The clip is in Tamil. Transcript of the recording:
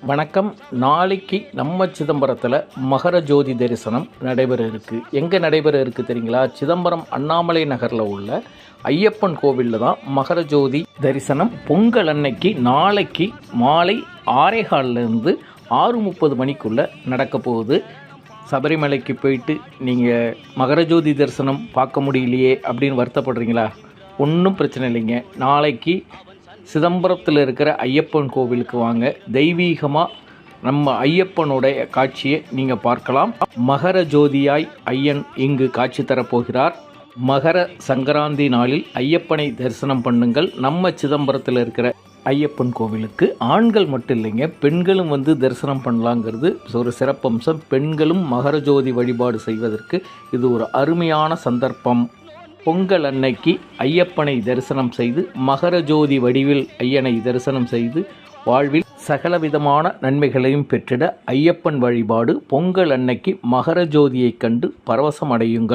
வணக்கம். நாளைக்கு நம்ம சிதம்பரத்தில் மகர ஜோதி தரிசனம் நடைபெற இருக்குது. எங்கே நடைபெற இருக்குது தெரியுங்களா? சிதம்பரம் அண்ணாமலை நகரில் உள்ள ஐயப்பன் கோவிலில் தான் மகர ஜோதி தரிசனம். பொங்கல் அன்னைக்கு நாளைக்கு மாலை 6:15 6:30 மணிக்குள்ளே நடக்க போகுது. சபரிமலைக்கு போயிட்டு நீங்கள் மகர ஜோதி தரிசனம் பார்க்க முடியலையே அப்படின்னு வருத்தப்படுறீங்களா? ஒன்றும் பிரச்சனை இல்லைங்க. நாளைக்கு சிதம்பரத்தில் இருக்கிற ஐயப்பன் கோவிலுக்கு வாங்க. தெய்வீகமாக நம்ம ஐயப்பனுடைய காட்சியை நீங்கள் பார்க்கலாம். மகர ஜோதியாய் ஐயன் இங்கு காட்சி தரப்போகிறார். மகர சங்கராந்தி நாளில் ஐயப்பனை தரிசனம் பண்ணுங்கள். நம்ம சிதம்பரத்தில் இருக்கிற ஐயப்பன் கோவிலுக்கு ஆண்கள் மட்டும் இல்லைங்க, பெண்களும் வந்து தரிசனம் பண்ணலாங்கிறது ஒரு சிறப்பம்சம். பெண்களும் மகர ஜோதி வழிபாடு செய்வதற்கு இது ஒரு அருமையான சந்தர்ப்பம். பொங்கல் அன்னைக்கு ஐயப்பனை தரிசனம் செய்து மகர ஜோதி வடிவில் ஐயனை தரிசனம் செய்து வாழ்வில் சகலவிதமான நன்மைகளையும் பெற்றிட ஐயப்பன் வழிபாடு. பொங்கல் அன்னைக்கு மகர ஜோதியை கண்டு பரவசம் அடையுங்கள்.